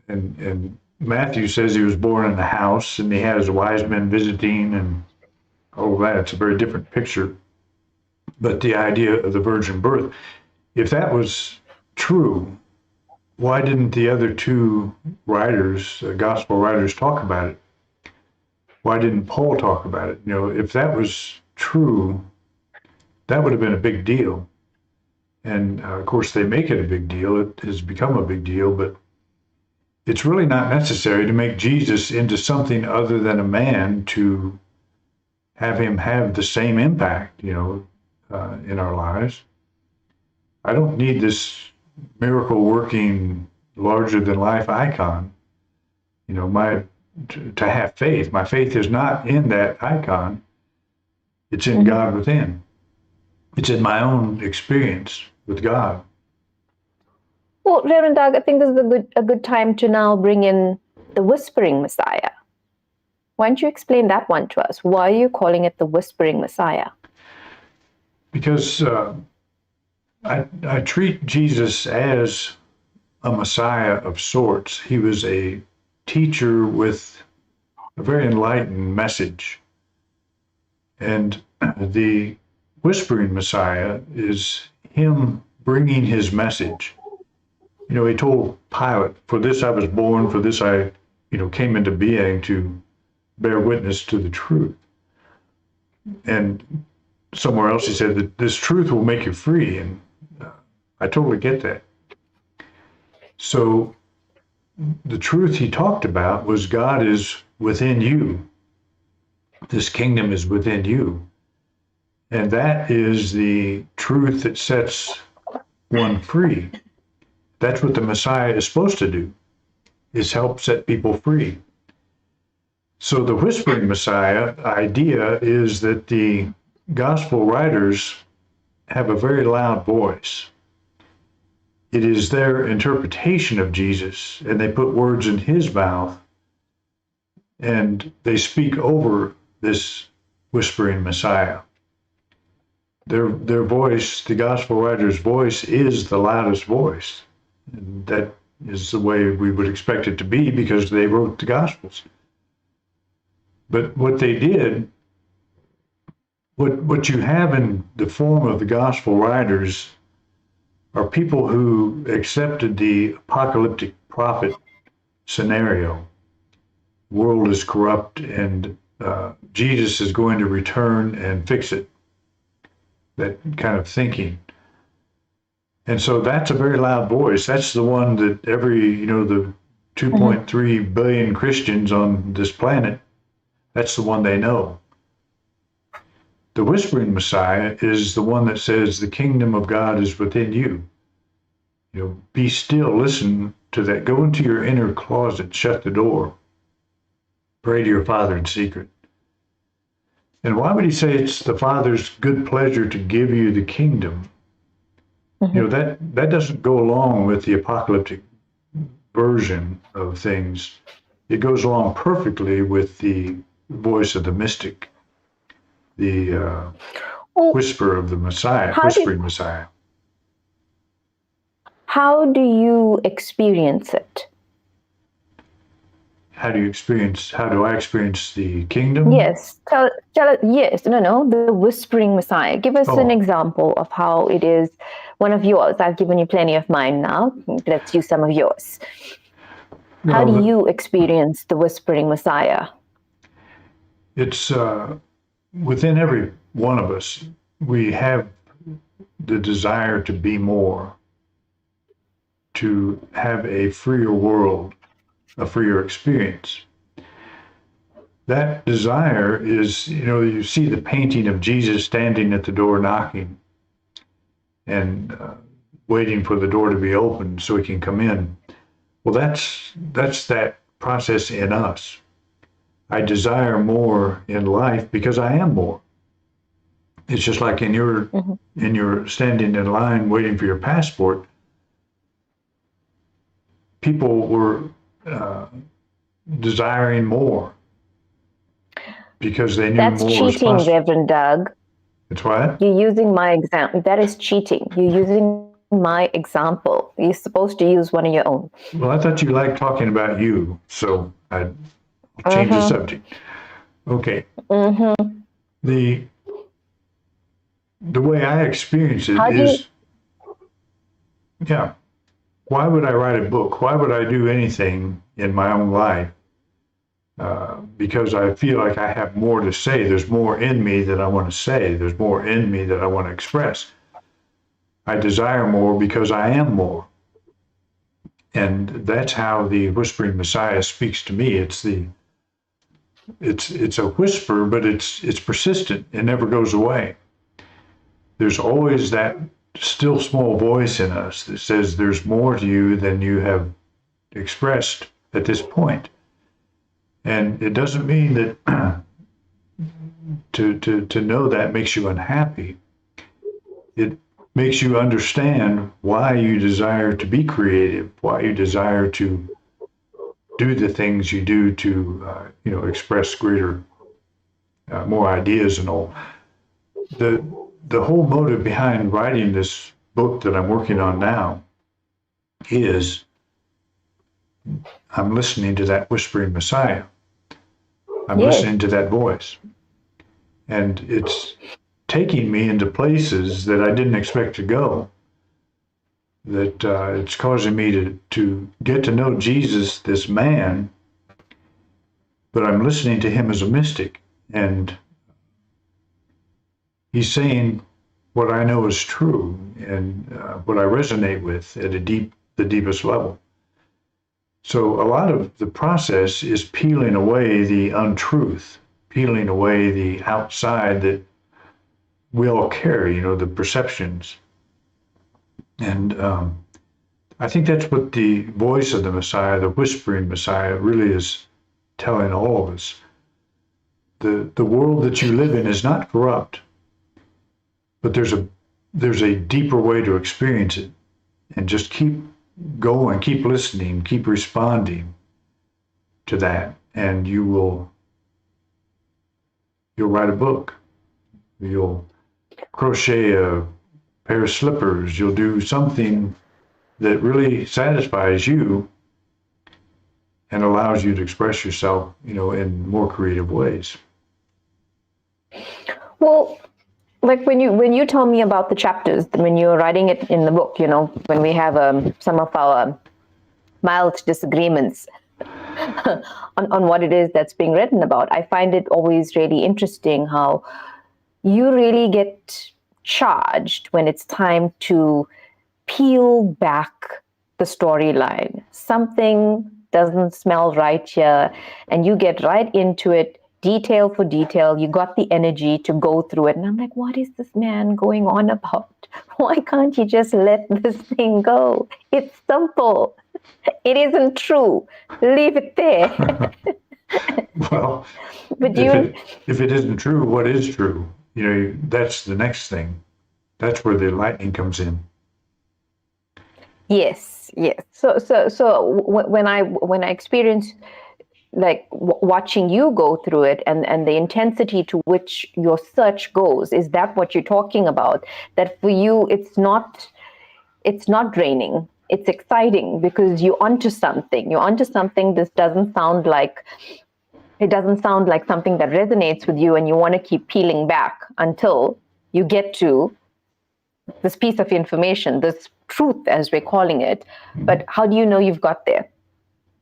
and Matthew says he was born in a house and he has wise men visiting and all that. It's a very different picture. But the idea of the virgin birth, if that was true, why didn't the other two writers, gospel writers, talk about it? Why didn't Paul talk about it? If that was true, that would have been a big deal. And of course, they make it a big deal. It has become a big deal, but it's really not necessary to make Jesus into something other than a man to have him have the same impact, in our lives. I don't need this miracle working larger than life icon. To have faith. My faith is not in that icon. It's in God within. It's in my own experience with God. Well, Reverend Doug, I think this is a good time to now bring in the Whispering Messiah. Why don't you explain that one to us? Why are you calling it the Whispering Messiah? Because I treat Jesus as a Messiah of sorts. He was a teacher with a very enlightened message. And the Whispering Messiah is him bringing his message. He told Pilate, for this I was born, for this I, came into being to bear witness to the truth. And somewhere else he said that this truth will make you free. And I totally get that. So the truth he talked about was God is within you. This kingdom is within you. And that is the truth that sets one free. That's what the Messiah is supposed to do, is help set people free. So the Whispering Messiah idea is that the gospel writers have a very loud voice. It is their interpretation of Jesus, and they put words in his mouth, and they speak over this Whispering Messiah. Their voice, the gospel writer's voice, is the loudest voice. And that is the way we would expect it to be because they wrote the Gospels. But what they did, what you have in the form of the gospel writers are people who accepted the apocalyptic prophet scenario. World is corrupt and Jesus is going to return and fix it. That kind of thinking. And so that's a very loud voice. That's the one that the 2.3 billion Christians on this planet, that's the one they know. The whispering Messiah is the one that says the kingdom of God is within you. Be still, listen to that. Go into your inner closet, shut the door. Pray to your Father in secret. And why would he say it's the Father's good pleasure to give you the kingdom? That doesn't go along with the apocalyptic version of things. It goes along perfectly with the voice of the mystic, the whisper of the Messiah, whispering Messiah. How do you experience it? How do I experience the kingdom? Yes. Tell yes. No. The whispering Messiah. Give us an example of how it is one of yours. I've given you plenty of mine now. Let's use some of yours. How do you experience the whispering Messiah? It's within every one of us. We have the desire to be more, to have a freer world, a freer experience. That desire is, you see the painting of Jesus standing at the door knocking and waiting for the door to be opened so he can come in. Well, that's that process in us. I desire more in life because I am more. It's just like in your standing in line waiting for your passport, people were desiring more because they knew That's more. That's cheating, Reverend Doug. It's what? You're using my example. That is cheating. You're using my example. You're supposed to use one of your own. Well, I thought you liked talking about you, so I'll change the subject. Okay. The way I experience it is, why would I write a book? Why would I do anything in my own life? Because I feel like I have more to say. There's more in me that I want to say. There's more in me that I want to express. I desire more because I am more. And that's how the whispering Messiah speaks to me. It's a whisper, but it's persistent. It never goes away. There's always that still small voice in us that says there's more to you than you have expressed at this point. And it doesn't mean that to know that makes you unhappy. It makes you understand why you desire to be creative, why you desire to do the things you do to express greater, more ideas and all. The whole motive behind writing this book that I'm working on now is I'm listening to that whispering Messiah. I'm listening to that voice. And it's taking me into places that I didn't expect to go. That it's causing me to get to know Jesus, this man, but I'm listening to him as a mystic. And he's saying what I know is true and what I resonate with at the deepest level. So a lot of the process is peeling away the untruth, peeling away the outside that we all carry, the perceptions. And I think that's what the voice of the Messiah, the whispering Messiah, really is telling all of us. The world that you live in is not corrupt, but there's a deeper way to experience it. And just keep going, keep listening, keep responding to that, and you'll write a book. You'll crochet a pair of slippers. You'll do something that really satisfies you, and allows you to express yourself, in more creative ways. Well, like when you tell me about the chapters, when you're writing it in the book, when we have some of our mild disagreements on what it is that's being written about, I find it always really interesting how you really get charged when it's time to peel back the storyline. Something doesn't smell right here, and you get right into it, detail for detail. You got the energy to go through it. And I'm like, what is this man going on about? Why can't you just let this thing go? It's simple. It isn't true. Leave it there. Well, But if it isn't true, what is true? That's the next thing. That's where the lightning comes in. Yes, yes. So when I experience like watching you go through it and the intensity to which your search goes, is that what you're talking about? That for you, it's not draining. It's exciting because you're onto something. You're onto something. This doesn't sound like something that resonates with you, and you want to keep peeling back until you get to this piece of information, this truth, as we're calling it. But how do you know you've got there?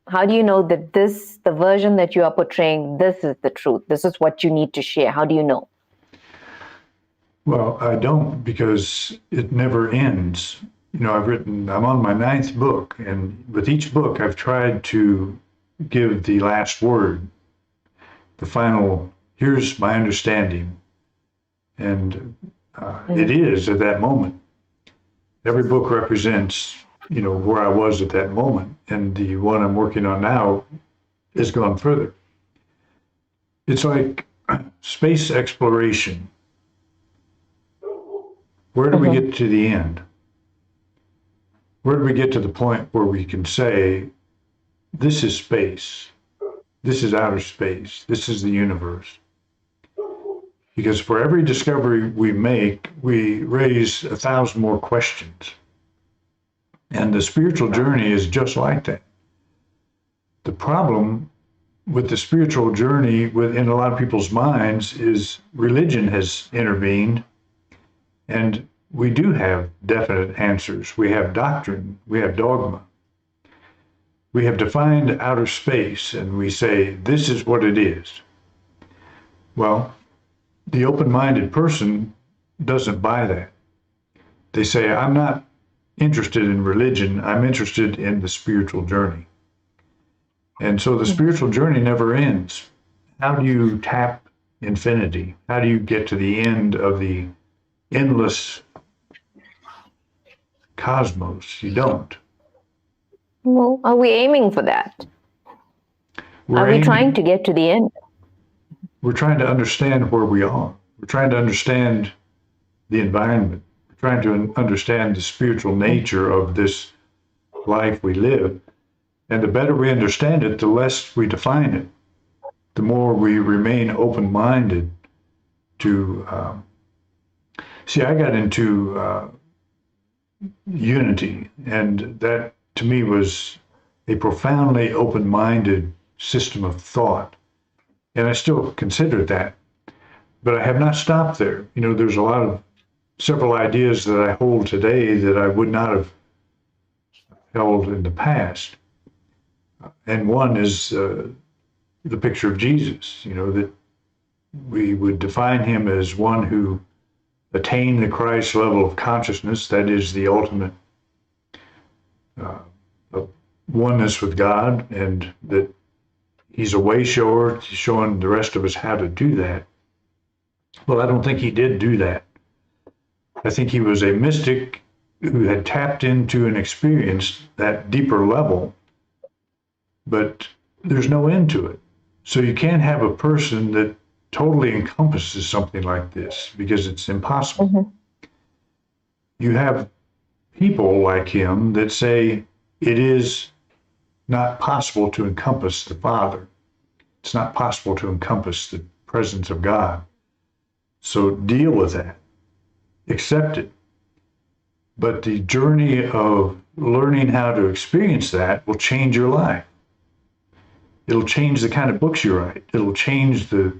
How do you know that the version that you are portraying, this is the truth? This is what you need to share. How do you know? Well, I don't, because it never ends. I'm on my 9th book, and with each book, I've tried to give the last word, the final, here's my understanding. And it is at that moment. Every book represents, where I was at that moment. And the one I'm working on now has gone further. It's like space exploration. Where do we get to the end? Where do we get to the point where we can say, this is space, this is outer space, this is the universe? Because for every discovery we make, we raise 1,000 more questions. And the spiritual journey is just like that. The problem with the spiritual journey in a lot of people's minds is religion has intervened, and we do have definite answers. We have doctrine, we have dogma. We have defined outer space, and we say, this is what it is. Well, the open-minded person doesn't buy that. They say, I'm not interested in religion, I'm interested in the spiritual journey. And so the spiritual journey never ends. How do you tap infinity? How do you get to the end of the endless cosmos? You don't. Well, are we aiming for that? Are we trying to get to the end? We're trying to understand where we are. We're trying to understand the environment. We're trying to understand the spiritual nature of this life we live. And the better we understand it, the less we define it. The more we remain open-minded to... I got into unity, and that to me was a profoundly open-minded system of thought. And I still consider that. But I have not stopped there. There's several ideas that I hold today that I would not have held in the past. And one is the picture of Jesus, that we would define him as one who attained the Christ level of consciousness, that is the ultimate oneness with God, and that he's a way shower, showing the rest of us how to do that. Well, I don't think he did do that. I think he was a mystic who had tapped into and experienced that deeper level, but there's no end to it. So you can't have a person that totally encompasses something like this, because it's impossible. Mm-hmm. You have people like him that say it is not possible to encompass the Father. It's not possible to encompass the presence of God. So deal with that. Accept it. But the journey of learning how to experience that will change your life. It'll change the kind of books you write. It'll change the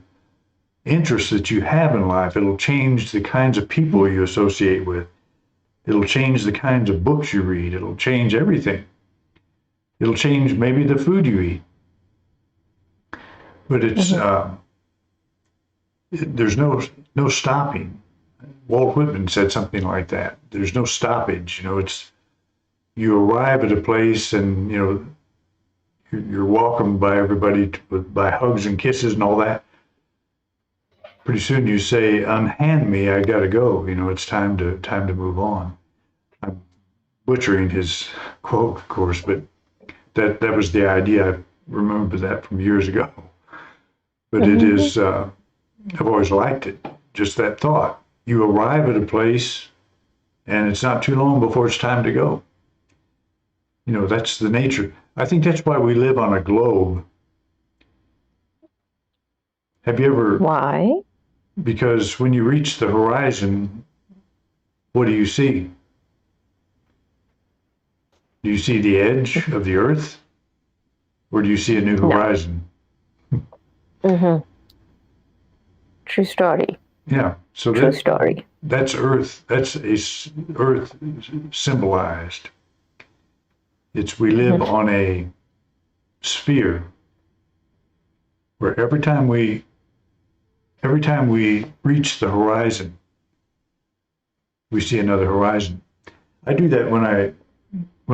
interests that you have in life. It'll change the kinds of people you associate with. It'll change the kinds of books you read. It'll change everything. It'll change maybe the food you eat. But it's there's no stopping. Walt Whitman said something like that. There's no stoppage. It's you arrive at a place and you're welcomed by everybody by hugs and kisses and all that. Pretty soon you say, "Unhand me, I gotta go." It's time to move on. I'm butchering his quote, of course, but that was the idea. I remember that from years ago. But it is, I've always liked it. Just that thought. You arrive at a place and it's not too long before it's time to go. That's the nature. I think that's why we live on a globe. Have you ever? Why? Because when you reach the horizon, what do you see? Do you see the edge of the earth? Or do you see a new horizon? True story. Yeah. So True story. That's earth. That's earth symbolized. We live on a sphere where every time we reach the horizon, we see another horizon. I do that when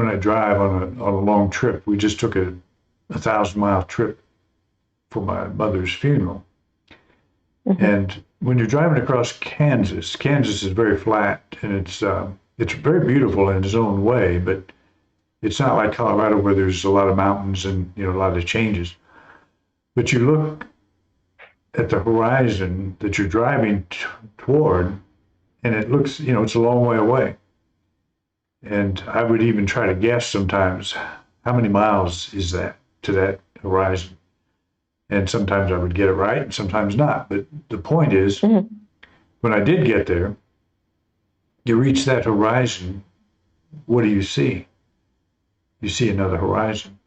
I drive on a long trip. We just took a 1,000-mile trip for my mother's funeral. And when you're driving across Kansas is very flat and it's very beautiful in its own way, but it's not like Colorado where there's a lot of mountains and a lot of changes. But you look at the horizon that you're driving toward, and it looks, it's a long way away. And I would even try to guess sometimes how many miles is that to that horizon. And sometimes I would get it right and sometimes not. But the point is, when I did get there, you reach that horizon, what do you see? You see another horizon.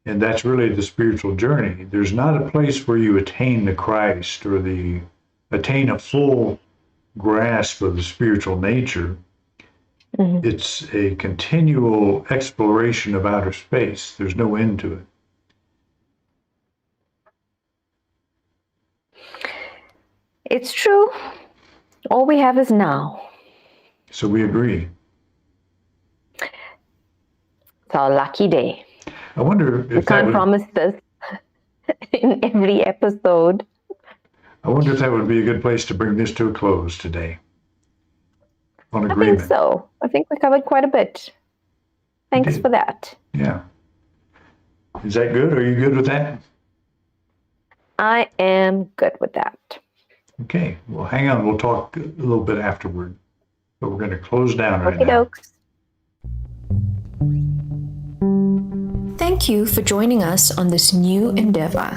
And that's really the spiritual journey. There's not a place where you attain the Christ or attain a full grasp of the spiritual nature. It's a continual exploration of outer space. There's no end to it. It's true. All we have is now. So we agree. It's our lucky day. I wonder if we can't promise this in every episode. I wonder if that would be a good place to bring this to a close today. On agreement. I think so. I think we covered quite a bit. Thanks for that. Yeah. Is that good? Are you good with that? I am good with that. Okay. Well, hang on. We'll talk a little bit afterward. But we're going to close down right now. Thank you for joining us on this new endeavor.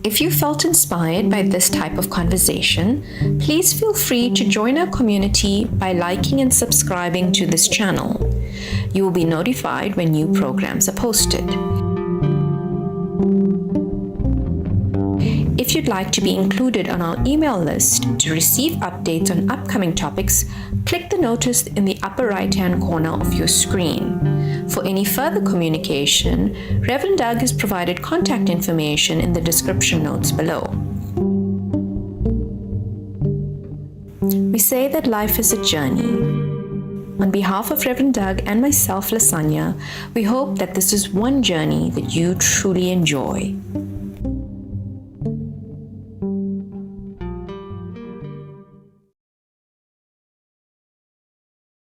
If you felt inspired by this type of conversation, please feel free to join our community by liking and subscribing to this channel. You will be notified when new programs are posted. If you'd like to be included on our email list to receive updates on upcoming topics, click the notice in the upper right-hand corner of your screen. For any further communication, Reverend Doug has provided contact information in the description notes below. We say that life is a journey. On behalf of Reverend Doug and myself, Lasanya, we hope that this is one journey that you truly enjoy.